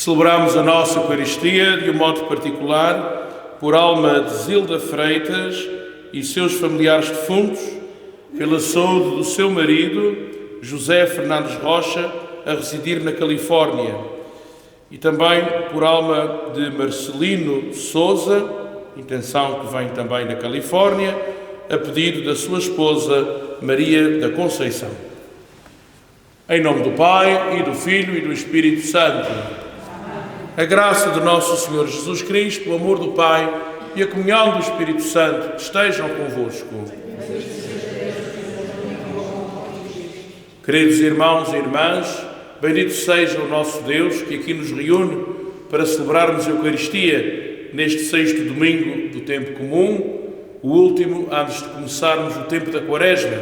Celebramos a nossa Eucaristia de um modo particular por alma de Zilda Freitas e seus familiares defuntos, pela saúde do seu marido, José Fernandes Rocha, a residir na Califórnia, e também por alma de Marcelino Sousa, intenção que vem também da Califórnia, a pedido da sua esposa Maria da Conceição. Em nome do Pai, e do Filho, e do Espírito Santo. A graça de nosso Senhor Jesus Cristo, o amor do Pai e a comunhão do Espírito Santo estejam convosco. Queridos irmãos e irmãs, bendito seja o nosso Deus que aqui nos reúne para celebrarmos a Eucaristia neste sexto domingo do tempo comum, o último antes de começarmos o tempo da Quaresma.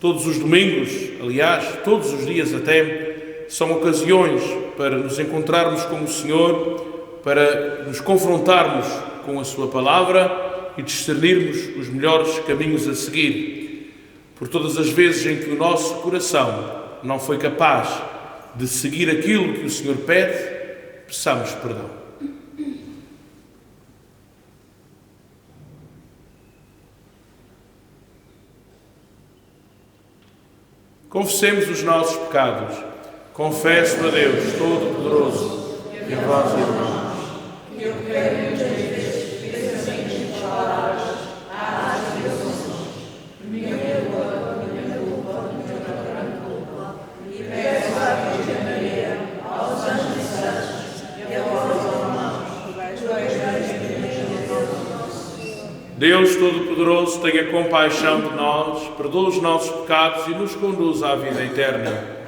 Todos os domingos, aliás, todos os dias até, são ocasiões para nos encontrarmos com o Senhor, para nos confrontarmos com a Sua Palavra e discernirmos os melhores caminhos a seguir. Por todas as vezes em que o nosso coração não foi capaz de seguir aquilo que o Senhor pede, peçamos perdão. Confessemos os nossos pecados. Confesso a Deus Todo-Poderoso e a vós, irmãos, que eu peco muitas vezes, pensamentos e palavras, atos e ações, minha culpa, minha grande culpa, e peço à Virgem Maria, aos anjos e santos, e a vós, irmãos, tu és a Deus Todo-Poderoso, tenha compaixão de nós, perdoa os nossos pecados e nos conduz à vida eterna.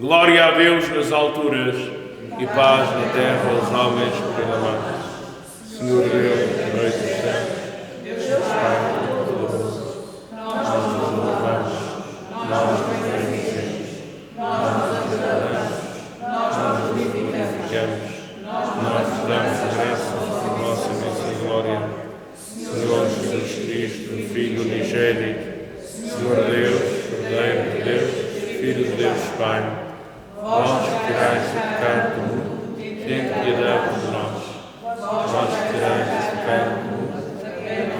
Glória a Deus nas alturas e paz na terra aos homens por ele amar. Senhor Deus, Rei dos céus, Deus Pai Todo-Poderoso, nós nos louvamos, nós nos bendizemos, nós nos adoramos, nós nos glorificamos, nós nos damos graças por vossa imensa glória. Senhor Jesus Cristo, Filho unigênito, Senhor Deus, Cordeiro de Deus, Filho de Deus Pai, vós que tirais o pecado do mundo, tende piedade de nós. Vós que tirais o pecado do mundo,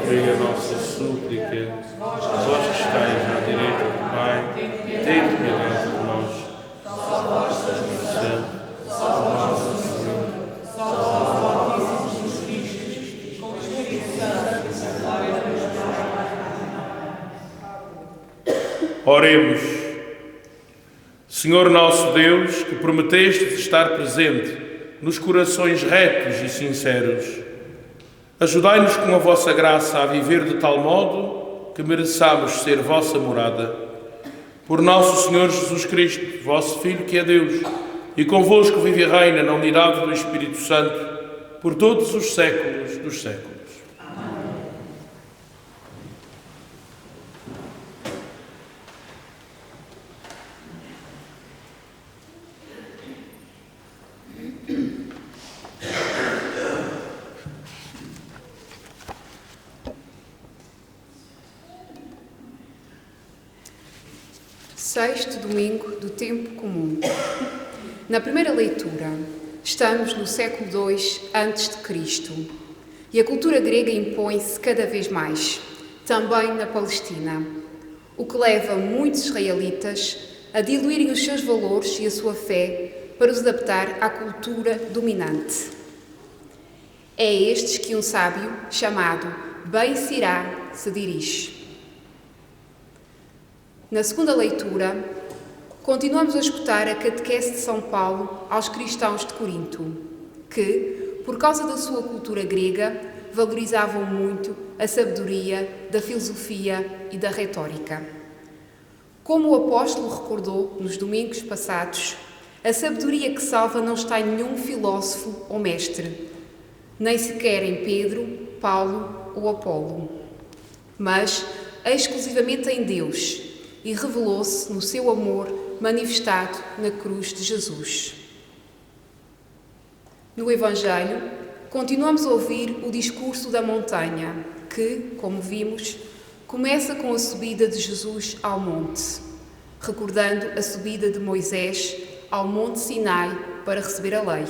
ouvi a nossa súplica. Vós que estáis à direita do Pai, tende piedade de nós. Só vós sois santo, só vós sois Senhor, só vós sois Jesus Cristo, com o Espírito Santo, e glória a Deus Pai. Oremos. Senhor nosso Deus, que prometestes estar presente nos corações retos e sinceros, ajudai-nos com a vossa graça a viver de tal modo que mereçamos ser vossa morada. Por nosso Senhor Jesus Cristo, vosso Filho que é Deus, e convosco vive e reina na unidade do Espírito Santo, por todos os séculos dos séculos. Sexto domingo do tempo comum. Na primeira leitura, Estamos no século II a.C. e a cultura grega impõe-se cada vez mais, também na Palestina, o que leva muitos israelitas a diluírem os seus valores e a sua fé para os adaptar à cultura dominante. É a estes que um sábio chamado Ben Sirá se dirige. Na segunda leitura, continuamos a escutar a catequese de São Paulo aos cristãos de Corinto, que, por causa da sua cultura grega, valorizavam muito a sabedoria da filosofia e da retórica. Como o apóstolo recordou nos domingos passados, a sabedoria que salva não está em nenhum filósofo ou mestre, nem sequer em Pedro, Paulo ou Apolo, mas exclusivamente em Deus, e revelou-se no seu amor manifestado na cruz de Jesus. No Evangelho, continuamos a ouvir o discurso da montanha, que, como vimos, começa com a subida de Jesus ao monte, recordando a subida de Moisés ao monte Sinai para receber a lei.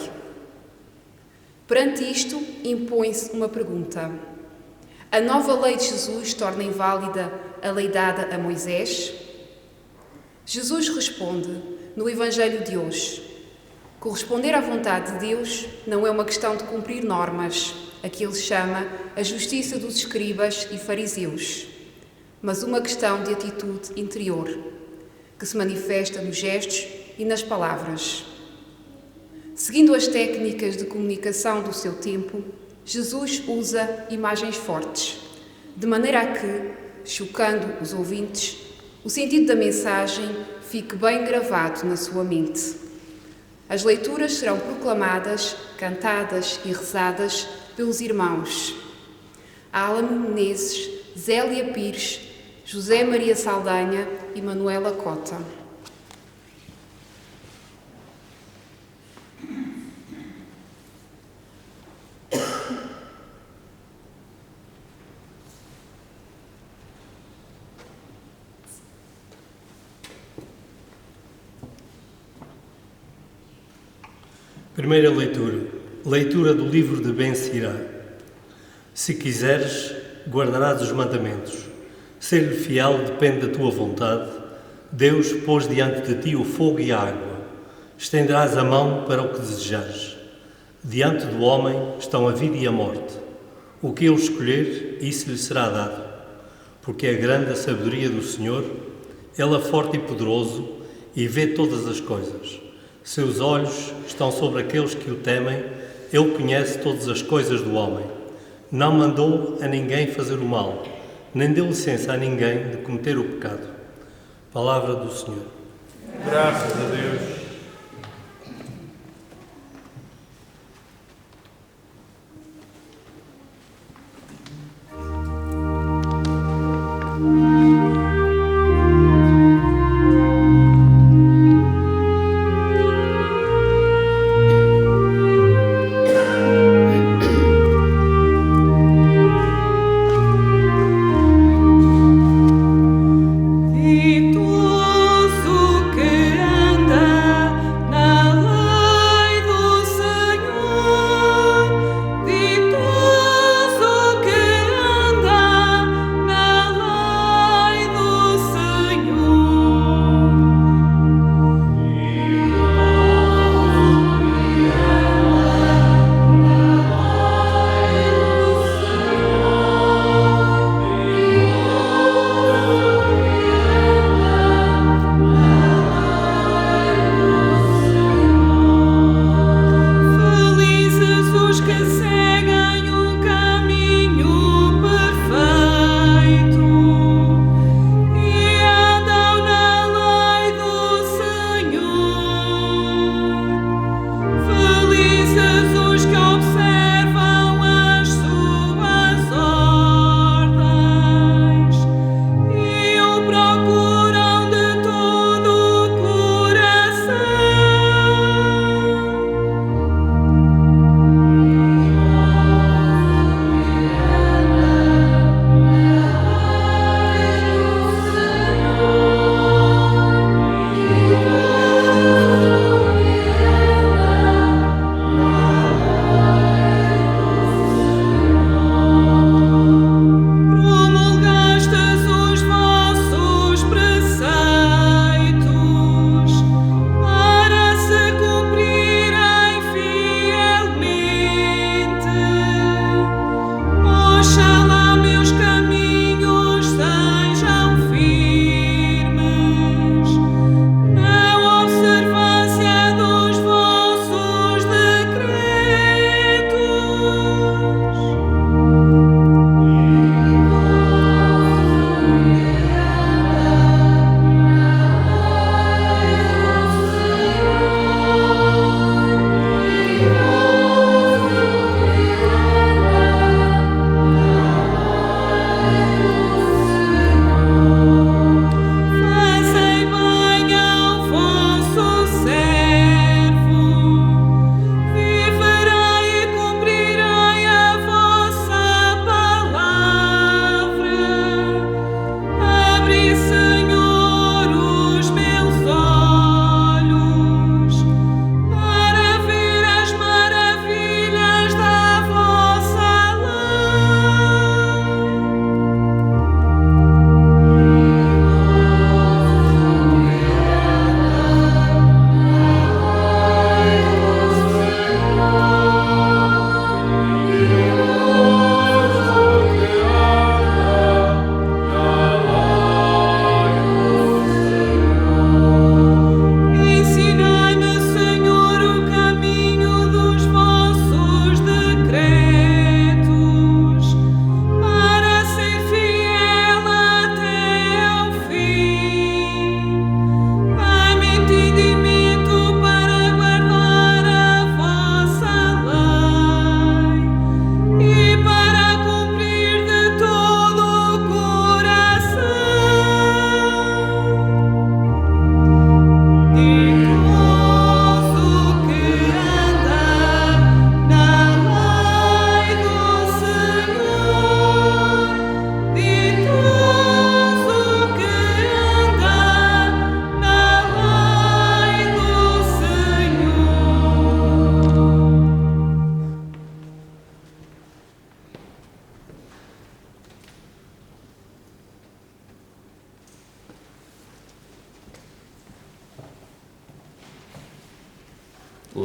Perante isto, impõe-se uma pergunta. A nova lei de Jesus torna inválida a lei dada a Moisés? Jesus responde, no Evangelho de hoje, corresponder à vontade de Deus não é uma questão de cumprir normas, a que ele chama a justiça dos escribas e fariseus, mas uma questão de atitude interior, que se manifesta nos gestos e nas palavras. Seguindo as técnicas de comunicação do seu tempo, Jesus usa imagens fortes, de maneira a que, chocando os ouvintes, o sentido da mensagem fique bem gravado na sua mente. As leituras serão proclamadas, cantadas e rezadas pelos irmãos Álamo Menezes, Zélia Pires, José Maria Saldanha e Manuela Cota. Primeira leitura. Leitura do livro de Ben Sirá. Se quiseres, guardarás os mandamentos. Ser-lhe fiel depende da tua vontade. Deus pôs diante de ti o fogo e a água. Estenderás a mão para o que desejares. Diante do homem estão a vida e a morte. O que ele escolher, isso lhe será dado. Porque é grande a sabedoria do Senhor, ele é forte e poderoso e vê todas as coisas. Seus olhos estão sobre aqueles que o temem, ele conhece todas as coisas do homem. Não mandou a ninguém fazer o mal, nem deu licença a ninguém de cometer o pecado. Palavra do Senhor. Graças a Deus. Ditoso que anda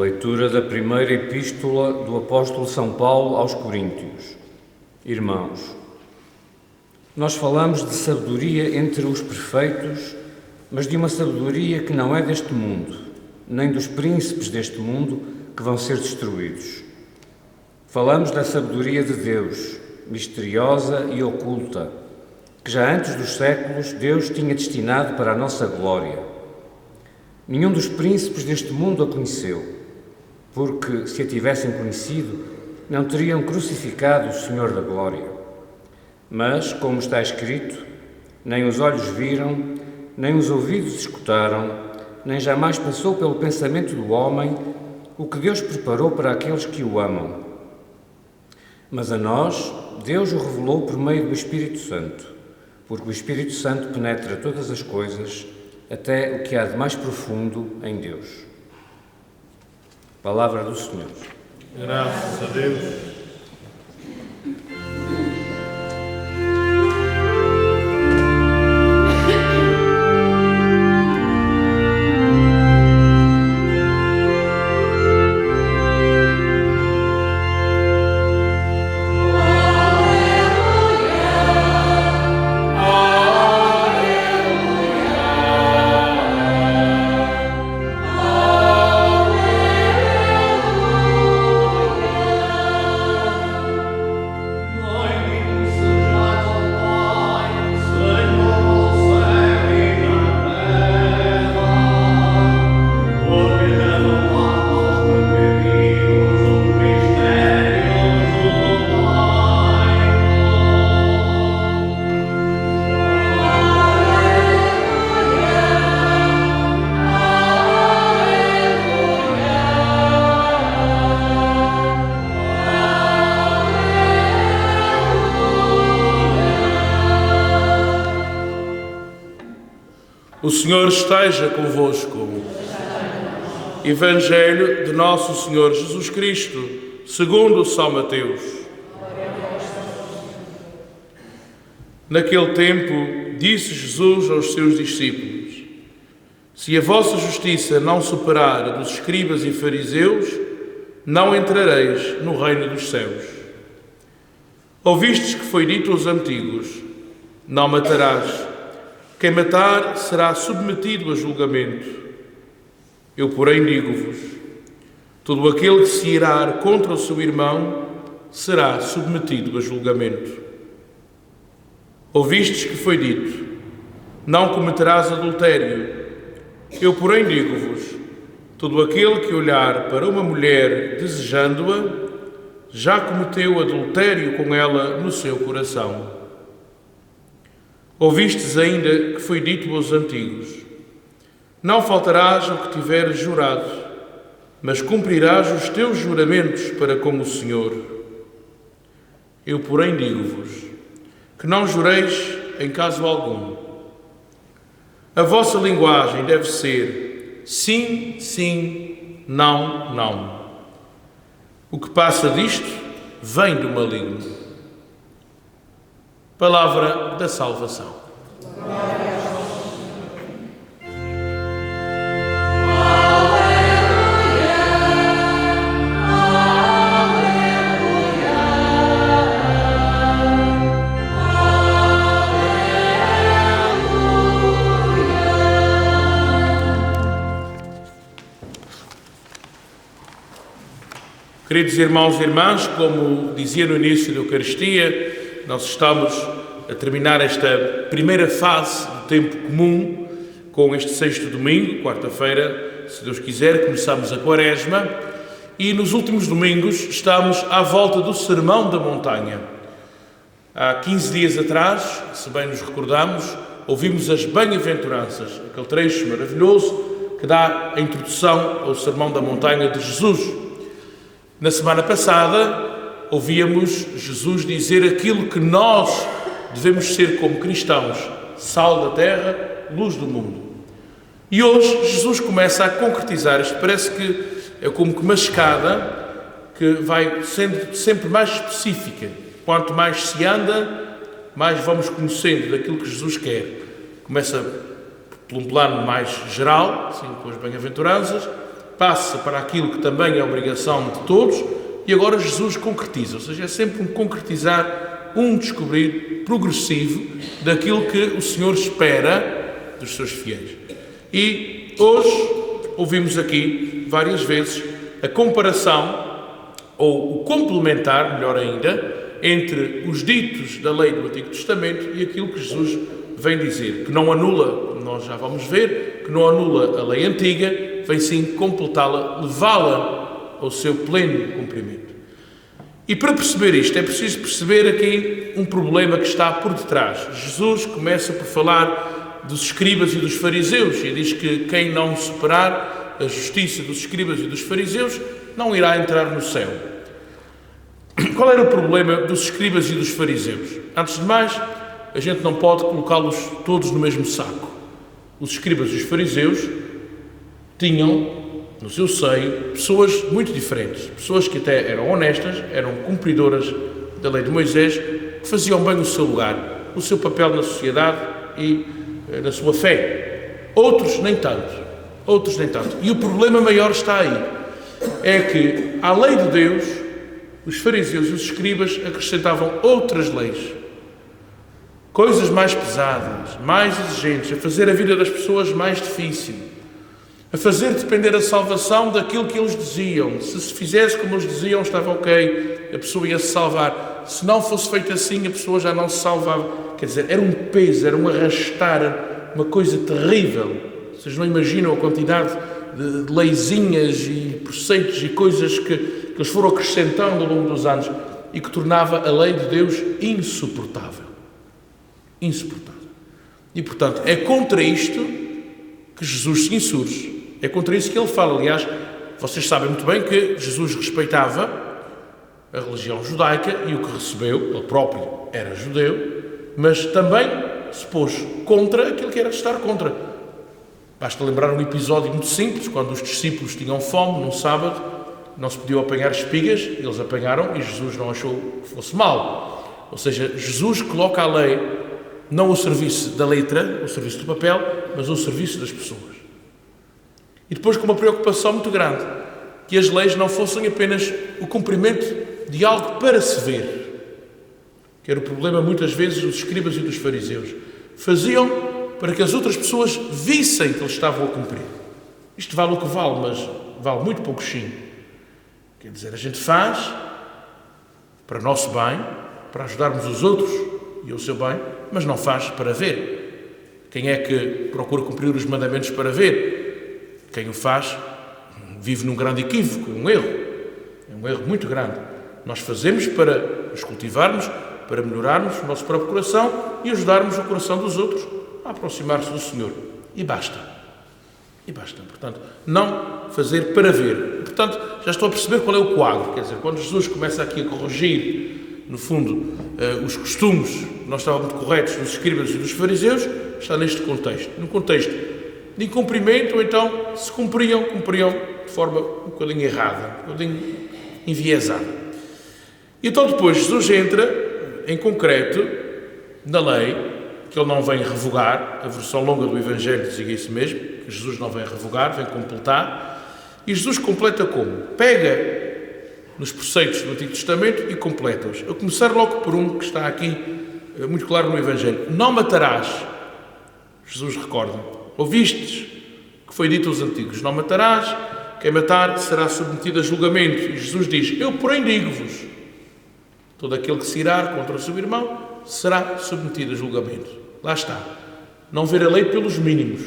Leitura da primeira epístola do apóstolo São Paulo aos Coríntios. Irmãos, nós falamos de sabedoria entre os perfeitos, mas de uma sabedoria que não é deste mundo, nem dos príncipes deste mundo que vão ser destruídos. Falamos da sabedoria de Deus, misteriosa e oculta, que já antes dos séculos Deus tinha destinado para a nossa glória. Nenhum dos príncipes deste mundo a conheceu, porque, se a tivessem conhecido, não teriam crucificado o Senhor da glória. Mas, como está escrito, nem os olhos viram, nem os ouvidos escutaram, nem jamais passou pelo pensamento do homem o que Deus preparou para aqueles que o amam. Mas a nós, Deus o revelou por meio do Espírito Santo, porque o Espírito Santo penetra todas as coisas, até o que há de mais profundo em Deus. Palavra do Senhor. Graças a Deus. O Senhor esteja convosco. Evangelho de Nosso Senhor Jesus Cristo, segundo São Mateus. Naquele tempo, disse Jesus aos seus discípulos: Se a vossa justiça não superar a dos escribas e fariseus, não entrareis no reino dos céus. Ouvistes que foi dito aos antigos: Não matarás. Quem matar será submetido a julgamento. Eu, porém, digo-vos: todo aquele que se irar contra o seu irmão será submetido a julgamento. Ouvistes que foi dito: Não cometerás adultério. Eu, porém, digo-vos: todo aquele que olhar para uma mulher desejando-a, já cometeu adultério com ela no seu coração. Ouvistes ainda que foi dito aos antigos: Não faltarás ao que tiveres jurado, mas cumprirás os teus juramentos para com o Senhor. Eu, porém, digo-vos que não jureis em caso algum. A vossa linguagem deve ser sim, sim, não, não. O que passa disto vem do maligno. Palavra da salvação. Queridos irmãos e irmãs, como dizia no início da Eucaristia, nós estamos a terminar esta primeira fase do tempo comum com este sexto domingo, quarta-feira, se Deus quiser, começamos a Quaresma e nos últimos domingos estamos à volta do Sermão da Montanha. Há 15 dias atrás, se bem nos recordamos, ouvimos as Bem-aventuranças, aquele trecho maravilhoso que dá a introdução ao Sermão da Montanha de Jesus. Na semana passada, ouvíamos Jesus dizer aquilo que nós devemos ser como cristãos: sal da terra, luz do mundo. E hoje Jesus começa a concretizar isto. Parece que é como que uma escada que vai sendo sempre mais específica. Quanto mais se anda, mais vamos conhecendo daquilo que Jesus quer. Começa por um plano mais geral, assim, com as bem-aventuranças, passa para aquilo que também é obrigação de todos, e agora Jesus concretiza, ou seja, é sempre um concretizar, um descobrir progressivo daquilo que o Senhor espera dos seus fiéis. E hoje ouvimos aqui várias vezes a comparação, ou o complementar, melhor ainda, entre os ditos da lei do Antigo Testamento e aquilo que Jesus vem dizer, que não anula, como nós já vamos ver, que não anula a lei antiga, vem sim completá-la, levá-la ao seu pleno cumprimento. E para perceber isto, é preciso perceber aqui um problema que está por detrás. Jesus começa por falar dos escribas e dos fariseus, e diz que quem não superar a justiça dos escribas e dos fariseus não irá entrar no céu. Qual era o problema dos escribas e dos fariseus? Antes de mais, a gente não pode colocá-los todos no mesmo saco. Os escribas e os fariseus tinham no seu seio pessoas muito diferentes, pessoas que até eram honestas, eram cumpridoras da lei de Moisés, que faziam bem o seu lugar, o seu papel na sociedade e na sua fé. Outros nem tanto. E o problema maior está aí. É que à lei de Deus, os fariseus e os escribas acrescentavam outras leis. Coisas mais pesadas, mais exigentes, a fazer a vida das pessoas mais difícil, a fazer depender a salvação daquilo que eles diziam. Se fizesse como eles diziam, estava ok, a pessoa ia se salvar. Se não fosse feito assim, a pessoa já não se salvava. Quer dizer, era um peso, era um arrastar, uma coisa terrível. Vocês não imaginam a quantidade de leizinhas e preceitos e coisas que eles foram acrescentando ao longo dos anos e que tornava a lei de Deus insuportável. E, portanto, é contra isto que Jesus se insurge. É contra isso que ele fala. Aliás, vocês sabem muito bem que Jesus respeitava a religião judaica e o que recebeu, ele próprio era judeu, mas também se pôs contra aquilo que era de estar contra. Basta lembrar um episódio muito simples, quando os discípulos tinham fome num sábado, não se podiam apanhar espigas, eles apanharam e Jesus não achou que fosse mal. Ou seja, Jesus coloca a lei não ao serviço da letra, ao serviço do papel, mas ao serviço das pessoas. E depois com uma preocupação muito grande, que as leis não fossem apenas o cumprimento de algo para se ver, que era o problema muitas vezes dos escribas e dos fariseus. Faziam para que as outras pessoas vissem que eles estavam a cumprir. Isto vale o que vale, mas vale muito pouquinho. Quer dizer, a gente faz para o nosso bem, para ajudarmos os outros e o seu bem, mas não faz para ver. Quem é que procura cumprir os mandamentos para ver? Quem o faz vive num grande equívoco, um erro. É um erro muito grande. Nós fazemos para nos cultivarmos, para melhorarmos o nosso próprio coração e ajudarmos o coração dos outros a aproximar-se do Senhor. E basta. Portanto, não fazer para ver. Portanto, já estou a perceber qual é o quadro. Quer dizer, quando Jesus começa aqui a corrigir, no fundo, os costumes que não estavam muito corretos dos escribas e dos fariseus, está neste contexto. No contexto de incumprimento, ou então, se cumpriam de forma um bocadinho errada, um bocadinho enviesada. E então depois Jesus entra, em concreto, na lei, que ele não vem revogar, a versão longa do Evangelho dizia isso mesmo, que Jesus não vem revogar, vem completar, e Jesus completa como? Pega nos preceitos do Antigo Testamento e completa-os. A começar logo por um que está aqui muito claro no Evangelho. Não matarás. Jesus recorda. Ouvistes que foi dito aos antigos, não matarás, quem matar será submetido a julgamento. E Jesus diz, eu porém digo-vos, todo aquele que se irar contra o seu irmão será submetido a julgamento. Lá está. Não ver a lei pelos mínimos,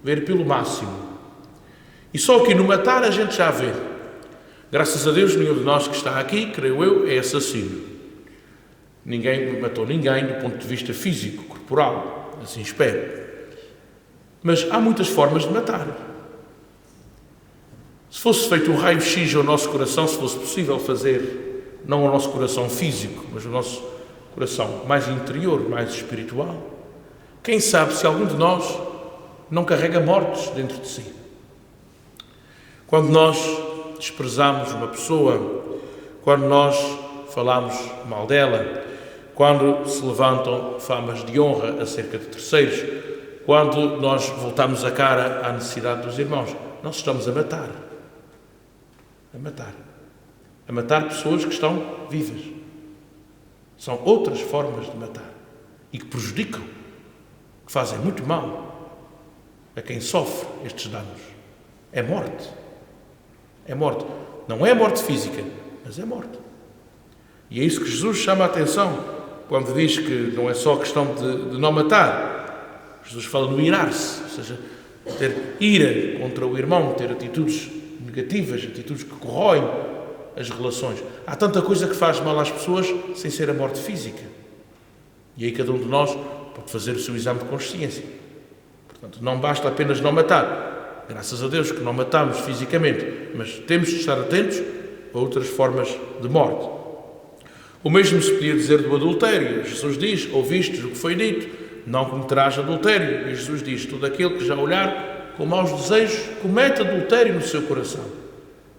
ver pelo máximo. E só aqui no matar a gente já vê. Graças a Deus, nenhum de nós que está aqui, creio eu, é assassino. Ninguém matou ninguém do ponto de vista físico, corporal, assim espero. Mas há muitas formas de matar. Se fosse feito um raio-x ao nosso coração, se fosse possível fazer, não ao nosso coração físico, mas ao nosso coração mais interior, mais espiritual, quem sabe se algum de nós não carrega mortes dentro de si. Quando nós desprezamos uma pessoa, quando nós falamos mal dela, quando se levantam famas de honra acerca de terceiros, quando nós voltamos a cara à necessidade dos irmãos, nós estamos a matar. A matar. A matar pessoas que estão vivas. São outras formas de matar. E que prejudicam, que fazem muito mal a quem sofre estes danos. É morte. É morte. Não é morte física, mas é morte. E é isso que Jesus chama a atenção quando diz que não é só questão de não matar. Jesus fala no irar-se, ou seja, ter ira contra o irmão, ter atitudes negativas, atitudes que corroem as relações. Há tanta coisa que faz mal às pessoas sem ser a morte física. E aí cada um de nós pode fazer o seu exame de consciência. Portanto, não basta apenas não matar. Graças a Deus que não matamos fisicamente, mas temos de estar atentos a outras formas de morte. O mesmo se podia dizer do adultério. Jesus diz, ouvistes o que foi dito, não cometerás adultério. E Jesus diz, todo aquele que já olhar com maus desejos, comete adultério no seu coração.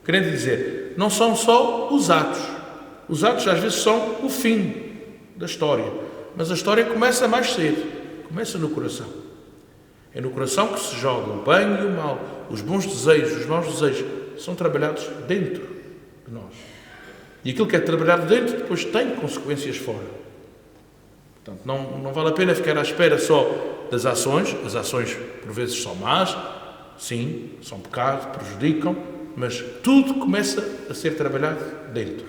Querendo dizer, não são só os atos. Os atos às vezes são o fim da história. Mas a história começa mais cedo. Começa no coração. É no coração que se joga o bem e o mal. Os bons desejos, os maus desejos, são trabalhados dentro de nós. E aquilo que é trabalhado dentro, depois tem consequências fora. Portanto, não vale a pena ficar à espera só das ações. As ações, por vezes, são más. Sim, são pecado, prejudicam. Mas tudo começa a ser trabalhado dentro.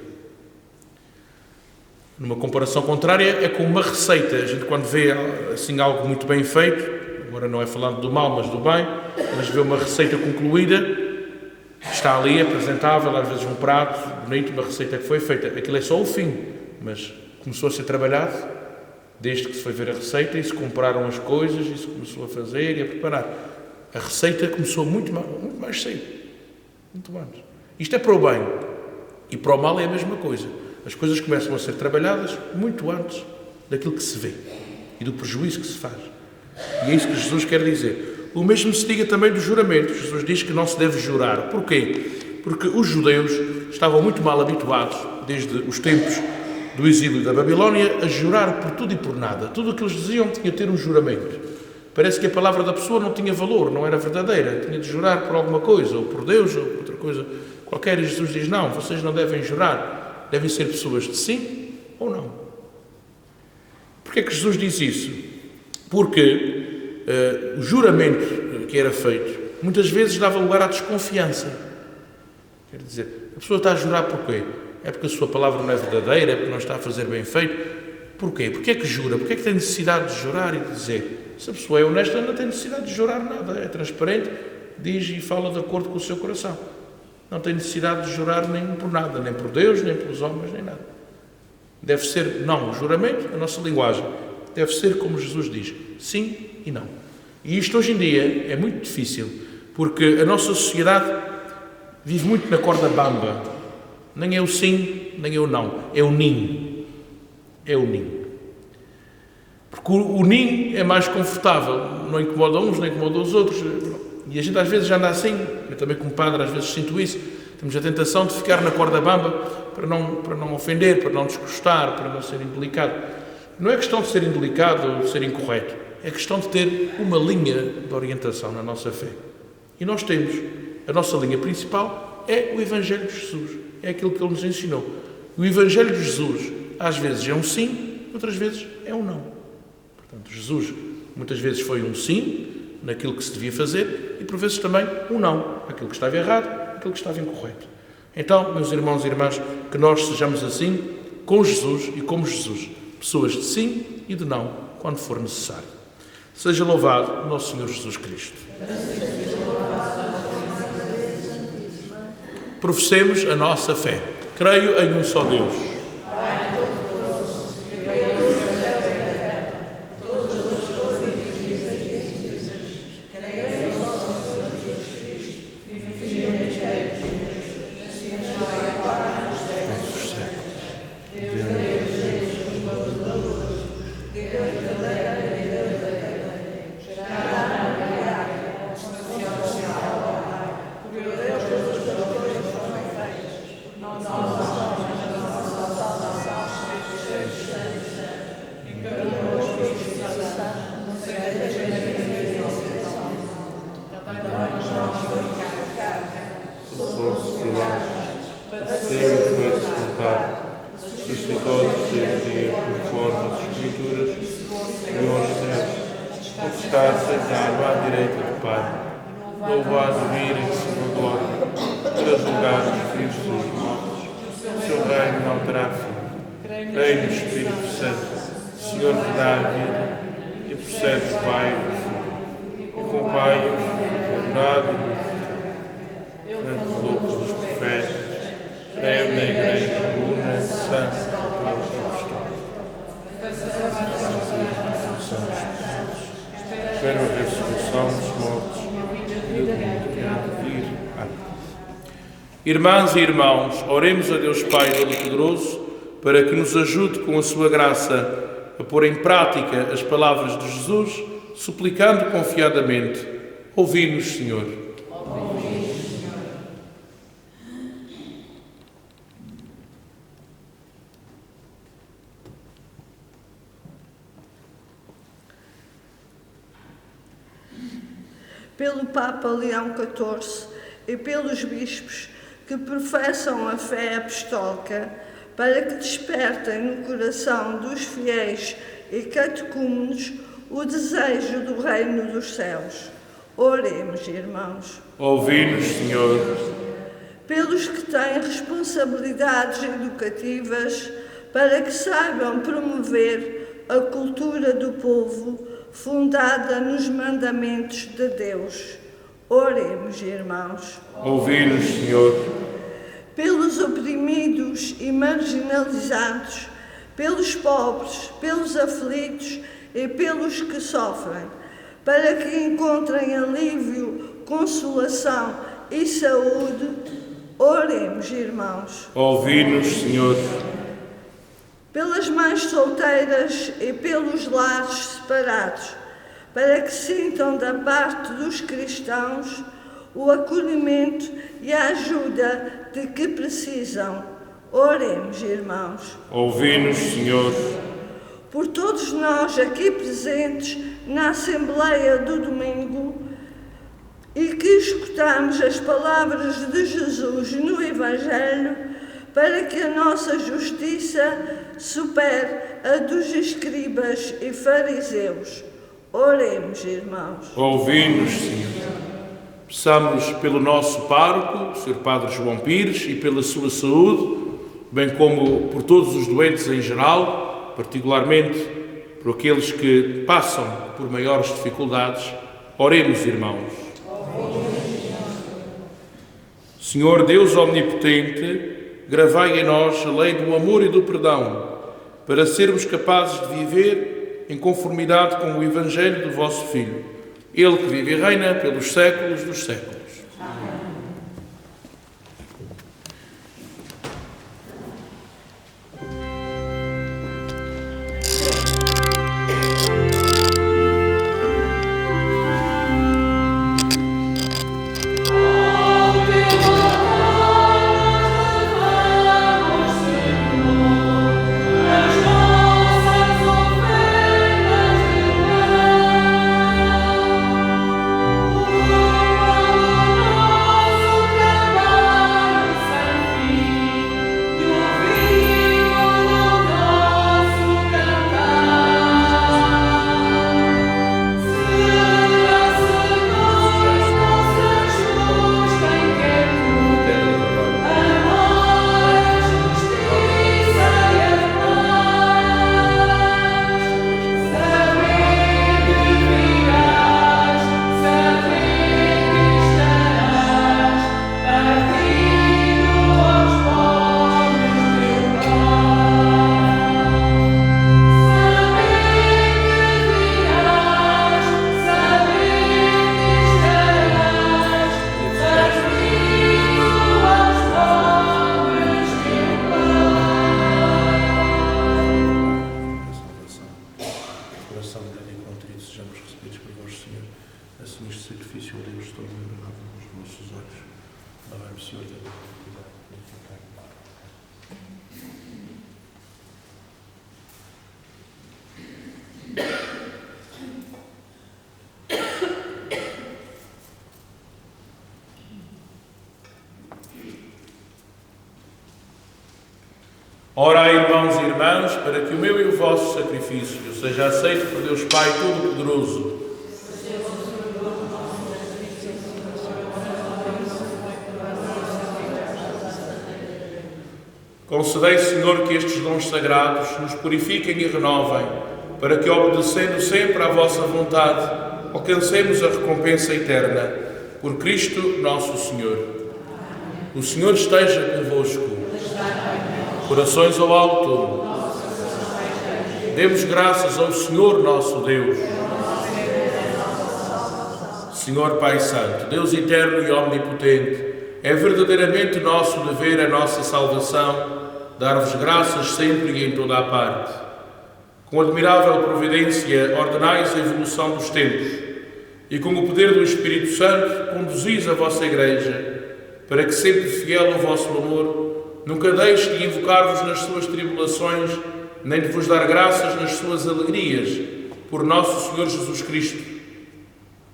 Numa comparação contrária, é com uma receita. A gente, quando vê assim algo muito bem feito, agora não é falando do mal, mas do bem, mas vê uma receita concluída, está ali apresentável, às vezes um prato bonito, uma receita que foi feita. Aquilo é só o fim, mas começou a ser trabalhado desde que se foi ver a receita e se compraram as coisas e se começou a fazer e a preparar. A receita começou muito mais cedo, muito antes. Isto é para o bem e para o mal é a mesma coisa. As coisas começam a ser trabalhadas muito antes daquilo que se vê e do prejuízo que se faz. E é isso que Jesus quer dizer. O mesmo se diga também do juramento. Jesus diz que não se deve jurar. Porquê? Porque os judeus estavam muito mal habituados, desde os tempos do exílio da Babilónia, a jurar por tudo e por nada. Tudo o que eles diziam tinha de ter um juramento. Parece que a palavra da pessoa não tinha valor, não era verdadeira. Tinha de jurar por alguma coisa, ou por Deus, ou por outra coisa qualquer. E Jesus diz, não, vocês não devem jurar. Devem ser pessoas de sim ou não. Porquê é que Jesus diz isso? Porque o juramento que era feito, muitas vezes dava lugar à desconfiança. Quer dizer, a pessoa está a jurar porquê? É porque a sua palavra não é verdadeira, é porque não está a fazer bem feito. Porquê? Porquê é que jura? Porquê é que tem necessidade de jurar e de dizer? Se a pessoa é honesta, não tem necessidade de jurar nada. É transparente, diz e fala de acordo com o seu coração. Não tem necessidade de jurar nem por nada, nem por Deus, nem pelos homens, nem nada. Deve ser, não, o juramento, a nossa linguagem, deve ser como Jesus diz, sim e não. E isto hoje em dia é muito difícil, porque a nossa sociedade vive muito na corda bamba. Nem é o sim, nem é o não, é o nim. É o nim. Porque o nim é mais confortável, não incomoda uns, não incomoda os outros. E a gente às vezes já anda assim, eu também como padre às vezes sinto isso, temos a tentação de ficar na corda bamba para não ofender, para não desgostar, para não ser indelicado. Não é questão de ser indelicado ou de ser incorreto, é questão de ter uma linha de orientação na nossa fé. E nós temos, a nossa linha principal é o Evangelho de Jesus, é aquilo que Ele nos ensinou. O Evangelho de Jesus às vezes é um sim, outras vezes é um não. Portanto, Jesus muitas vezes foi um sim, naquilo que se devia fazer, e por vezes também um não, aquilo que estava errado, aquilo que estava incorreto. Então, meus irmãos e irmãs, que nós sejamos assim, com Jesus e como Jesus, pessoas de sim e de não, quando for necessário. Seja louvado o nosso Senhor Jesus Cristo. Professemos a nossa fé. Creio em um só Deus. está sentado à direita do Pai, louvado vir em sua glória, para julgar os vivos e os mortos. O seu reino não terá fim. Creio no Espírito Santo, Senhor que dá a vida, e procede do Pai e do Filho, e com o Pai e o Filho, adorado e glorificado, na luz dos profetas, creio na Igreja una, santa, espero a ressurreição dos mortos e o mundo que há de vir. Amém. Irmãs e irmãos, oremos a Deus Pai Todo-Poderoso para que nos ajude com a sua graça a pôr em prática as palavras de Jesus, suplicando confiadamente: ouvi-nos, Senhor. Pelo Papa Leão XIV e pelos bispos que professam a fé apostólica, para que despertem no coração dos fiéis e catecúmenos o desejo do reino dos céus. Oremos, irmãos. Ouvi-nos, Senhor. Pelos que têm responsabilidades educativas, para que saibam promover a cultura do povo fundada nos mandamentos de Deus. Oremos, irmãos. Ouvi-nos, Senhor. Pelos oprimidos e marginalizados, pelos pobres, pelos aflitos e pelos que sofrem, para que encontrem alívio, consolação e saúde. Oremos, irmãos. Ouvi-nos, Senhor. Pelas mães solteiras e pelos lares separados, para que sintam da parte dos cristãos o acolhimento e a ajuda de que precisam. Oremos, irmãos. Ouvi-nos, Senhor. Por todos nós aqui presentes na Assembleia do Domingo e que escutamos as palavras de Jesus no Evangelho, para que a nossa justiça supere a dos escribas e fariseus. Oremos, irmãos. Ouvi-nos, Senhor. Peçamos pelo nosso pároco, o Sr. Padre João Pires, e pela sua saúde, bem como por todos os doentes em geral, particularmente por aqueles que passam por maiores dificuldades. Oremos, irmãos. Senhor Deus Omnipotente, gravai em nós a lei do amor e do perdão, para sermos capazes de viver em conformidade com o Evangelho do vosso Filho, Ele que vive e reina pelos séculos dos séculos. Ora, irmãos e irmãs, para que o meu e o vosso sacrifício seja aceito por Deus Pai Todo-Poderoso, Concedei, Senhor, que estes dons sagrados nos purifiquem e renovem, para que, obedecendo sempre à vossa vontade, alcancemos a recompensa eterna. Por Cristo nosso Senhor. O Senhor esteja convosco. Corações ao alto. Demos graças ao Senhor nosso Deus. Senhor Pai Santo, Deus eterno e omnipotente, é verdadeiramente nosso dever, a nossa salvação, dar-vos graças sempre e em toda a parte. Com admirável providência, ordenais a evolução dos tempos e com o poder do Espírito Santo, conduzis a vossa Igreja, para que, sempre fiel ao vosso amor, nunca deixe de invocar-vos nas suas tribulações, nem de vos dar graças nas suas alegrias, por nosso Senhor Jesus Cristo.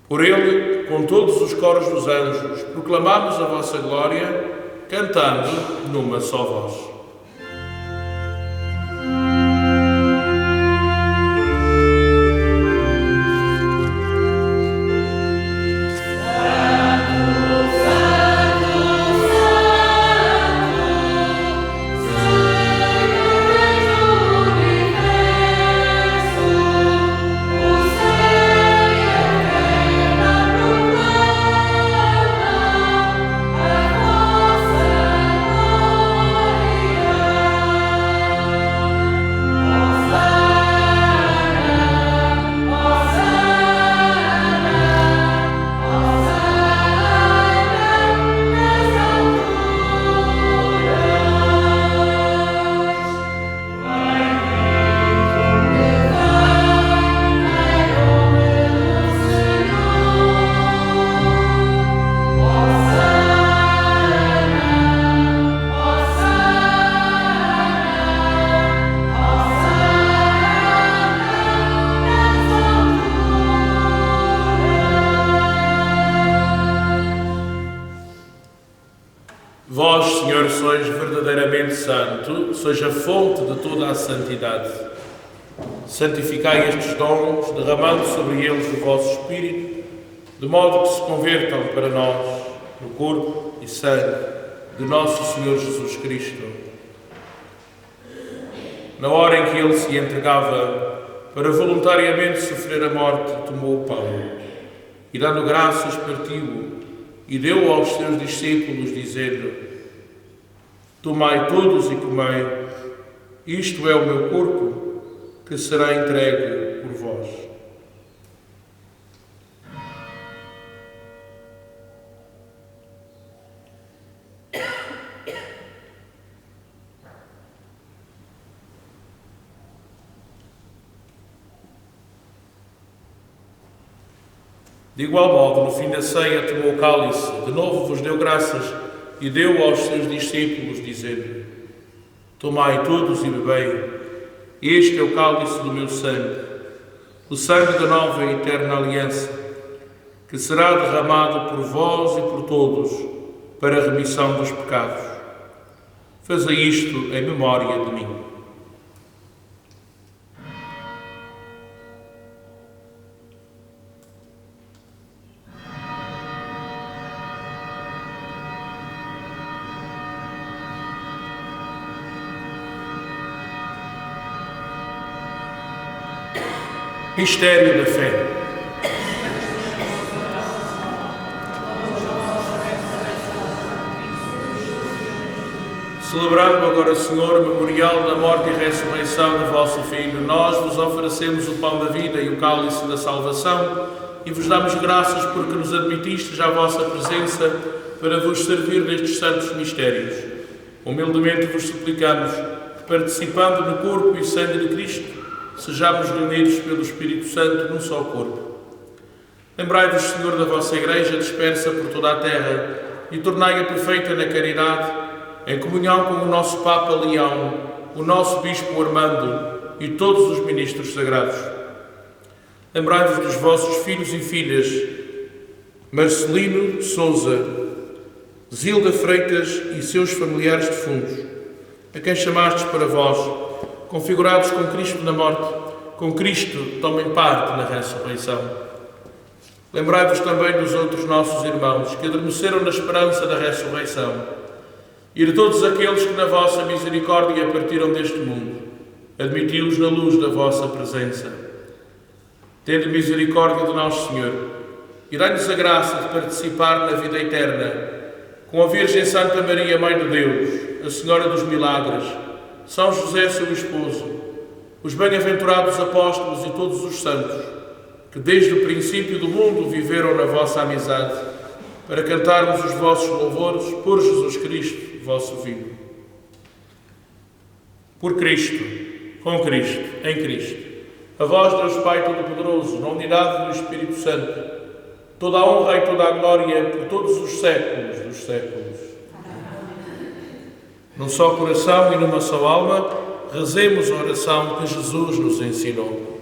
Por Ele, com todos os coros dos anjos, proclamamos a vossa glória, cantando numa só voz. Vós, Senhor, sois verdadeiramente santo, sois a fonte de toda a santidade. Santificai estes dons, derramando sobre eles o vosso Espírito, de modo que se convertam para nós no corpo e sangue de nosso Senhor Jesus Cristo. Na hora em que Ele se entregava para voluntariamente sofrer a morte, tomou o pão e, dando graças, partiu-o e deu aos seus discípulos, dizendo: tomai todos e comei, isto é o meu corpo, que será entregue por vós. De igual modo, no fim da ceia, tomou o cálice, de novo vos deu graças e deu aos seus discípulos, dizendo: tomai todos e bebei, este é o cálice do meu sangue, o sangue da nova e eterna aliança, que será derramado por vós e por todos para a remissão dos pecados. Fazei isto em memória de mim. Mistério da fé. Celebrando agora, Senhor, o memorial da morte e ressurreição do vosso Filho, nós vos oferecemos o pão da vida e o cálice da salvação e vos damos graças porque nos admitistes à vossa presença para vos servir nestes santos mistérios. Humildemente vos suplicamos que, participando no corpo e sangue de Cristo, sejamos reunidos pelo Espírito Santo num só corpo. Lembrai-vos, Senhor, da vossa Igreja dispersa por toda a terra e tornai-a perfeita na caridade, em comunhão com o nosso Papa Leão, o nosso Bispo Armando e todos os ministros sagrados. Lembrai-vos dos vossos filhos e filhas, Marcelino Sousa, Zilda Freitas e seus familiares defuntos, a quem chamastes para vós, configurados com Cristo na morte, com Cristo tomem parte na ressurreição. Lembrai-vos também dos outros nossos irmãos que adormeceram na esperança da ressurreição. e de todos aqueles que na vossa misericórdia partiram deste mundo, admiti-los na luz da vossa presença. Tende misericórdia de nós, Senhor, e dai-nos a graça de participar na vida eterna, com a Virgem Santa Maria, Mãe de Deus, a Senhora dos Milagres, São José, seu esposo, os bem-aventurados apóstolos e todos os santos, que desde o princípio do mundo viveram na vossa amizade, para cantarmos os vossos louvores por Jesus Cristo, vosso Filho. Por Cristo, com Cristo, em Cristo, a vós, Deus Pai Todo-Poderoso, na unidade do Espírito Santo, toda a honra e toda a glória por todos os séculos dos séculos. Num só coração e numa só alma, rezemos a oração que Jesus nos ensinou.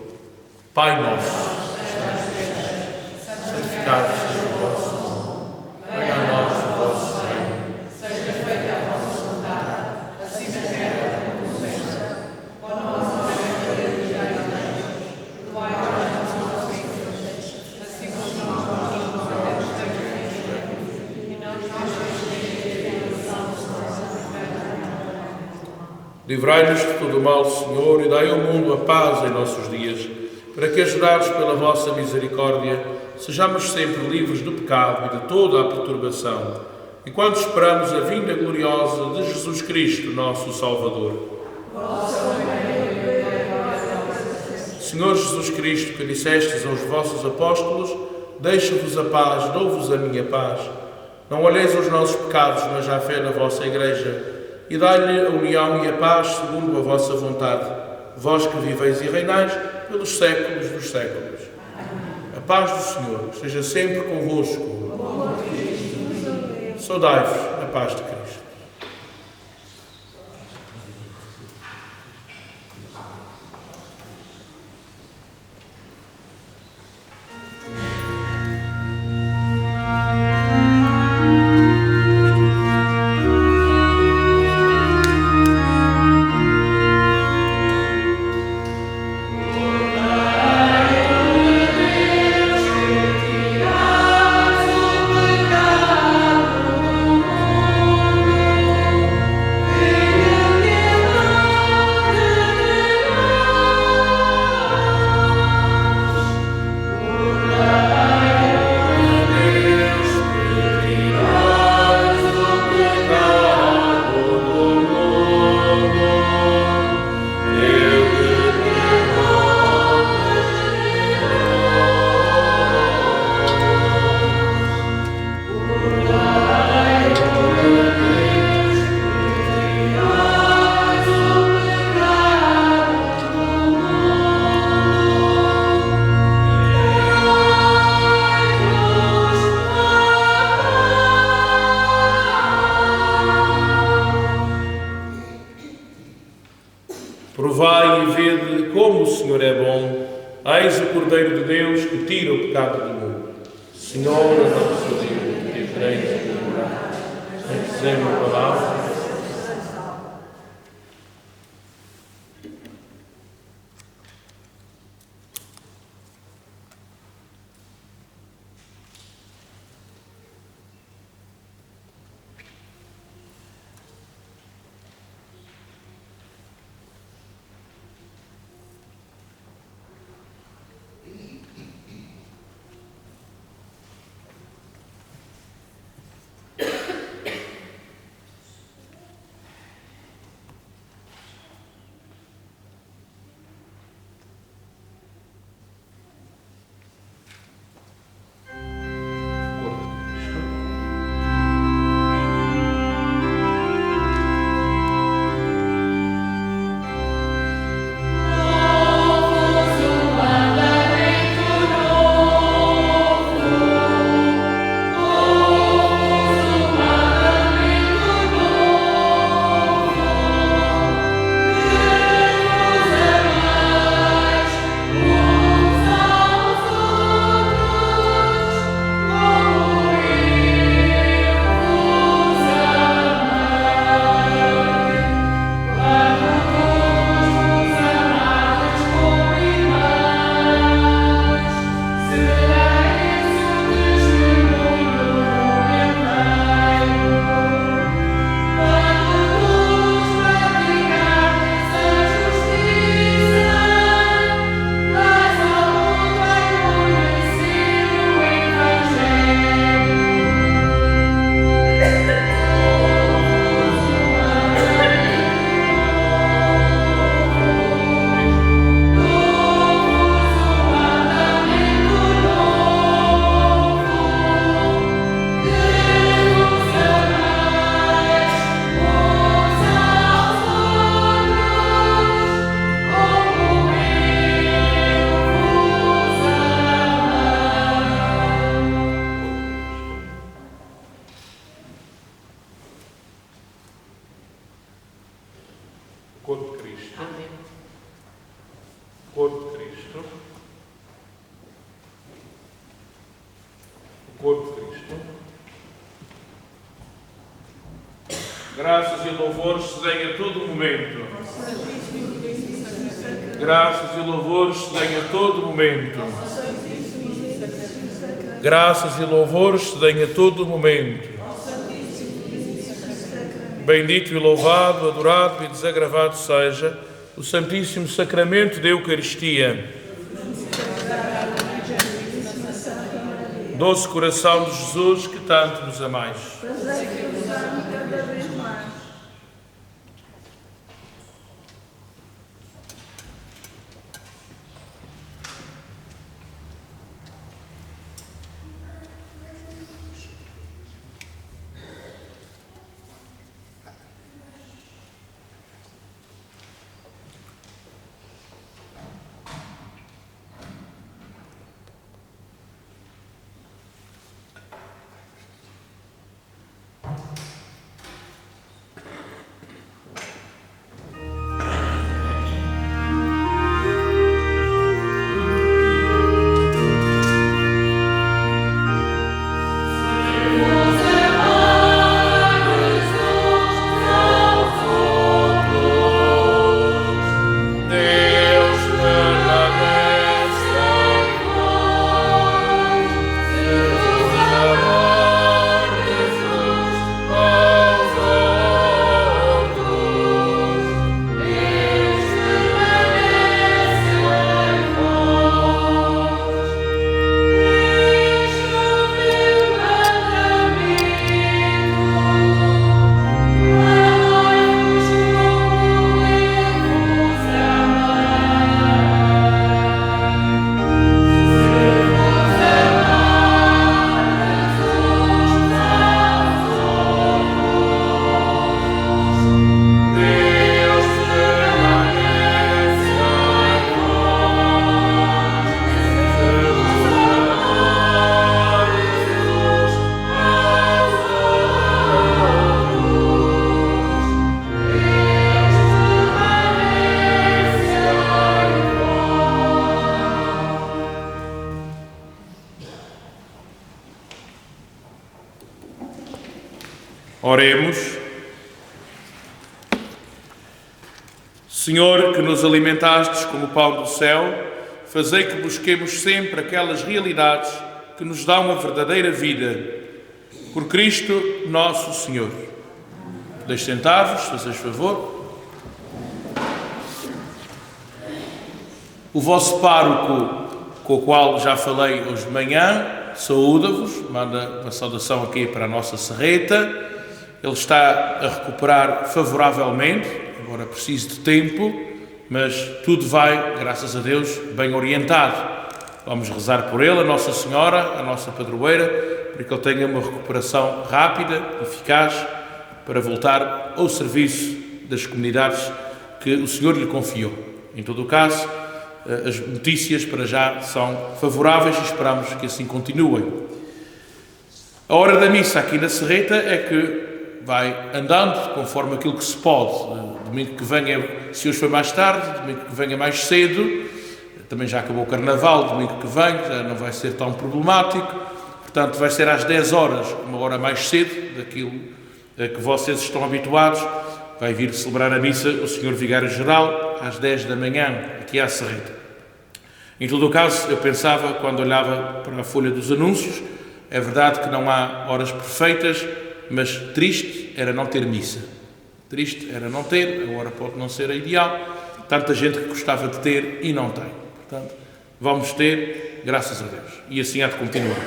Pai nosso, santificado seja o vosso nome. Venha a nós o vosso reino. Seja feita a vossa vontade, assim na terra como no céu. O nosso pão diário dai-nos, perdoai-nos as nossas ofensas, assim como nós perdoamos a quem nos ofende, e não nos deixeis cair em tentação, livrai-nos de todo o mal, Senhor, e dai ao mundo a paz em nossos dias, para que, ajudados pela vossa misericórdia, sejamos sempre livres do pecado e de toda a perturbação, enquanto esperamos a vinda gloriosa de Jesus Cristo, nosso Salvador. Senhor Jesus Cristo, que dissestes aos vossos apóstolos, deixo-vos a paz, dou-vos a minha paz. Não olheis aos nossos pecados, mas à fé na vossa Igreja, e dai-lhe a união e a paz segundo a vossa vontade, vós que viveis e reinais pelos séculos dos séculos. A paz do Senhor esteja sempre convosco. Saudai-vos na paz de Cristo. Provai e vede como o Senhor é bom. Eis o Cordeiro de Deus que tira o pecado do mundo. Senhor, não sou digno que tereis de demorar, mas dizei uma palavra. corpo de Cristo. O corpo de Cristo. O corpo de Cristo. Graças e louvores se deem a todo momento. Graças e louvores se deem a todo momento. Graças e louvores se deem a todo momento. Bendito e louvado, adorado e desagravado seja o Santíssimo Sacramento da Eucaristia. Doce coração de Jesus, que tanto nos amais. Oremos. Senhor, que nos alimentastes como pão do céu, fazei que busquemos sempre aquelas realidades que nos dão a verdadeira vida. Por Cristo nosso Senhor. Podeis sentar-vos, se fazes favor. O vosso pároco, com o qual já falei hoje de manhã, saúda-vos, manda uma saudação aqui para a nossa serreta. Ele está a recuperar favoravelmente, embora precise de tempo, mas tudo vai, graças a Deus, bem orientado. Vamos rezar por ele, a Nossa Senhora, a nossa padroeira, para que ele tenha uma recuperação rápida, eficaz, para voltar ao serviço das comunidades que o Senhor lhe confiou. Em todo o caso, as notícias para já são favoráveis e esperamos que assim continuem. A hora da missa aqui na Serreta é que vai andando conforme aquilo que se pode. Domingo que venha, se hoje foi mais tarde, domingo que venha mais cedo, também já acabou o Carnaval, domingo que vem, já não vai ser tão problemático, portanto vai ser às 10 horas, uma hora mais cedo daquilo a que vocês estão habituados, vai vir celebrar a missa o Sr. Vigário-Geral às 10 da manhã, aqui à Serreta. Em todo o caso, eu pensava, quando olhava para a folha dos anúncios, é verdade que não há horas perfeitas, mas triste era não ter missa. Triste era não ter, a hora pode não ser a ideal. Tanta gente que gostava de ter e não tem. Portanto, vamos ter, graças a Deus. E assim há de continuar.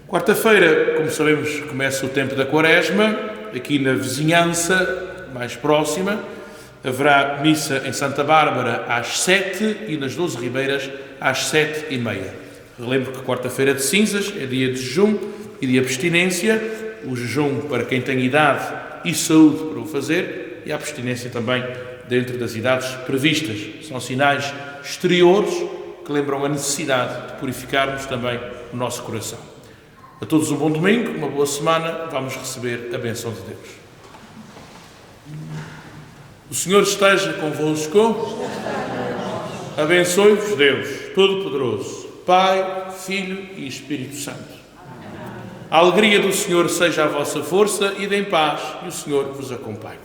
Quarta-feira, como sabemos, começa o tempo da Quaresma. Aqui na vizinhança mais próxima, haverá missa em Santa Bárbara às 7 e nas 12 Ribeiras às 7h30. Relembro que quarta-feira de cinzas é dia de jejum e de abstinência. O jejum para quem tem idade e saúde para o fazer e a abstinência também dentro das idades previstas. São sinais exteriores que lembram a necessidade de purificarmos também o nosso coração. A todos um bom domingo, uma boa semana, vamos receber a bênção de Deus. O Senhor esteja convosco. Abençoe-vos Deus Todo-Poderoso, Pai, Filho e Espírito Santo. A alegria do Senhor seja a vossa força e deem paz, e o Senhor vos acompanhe.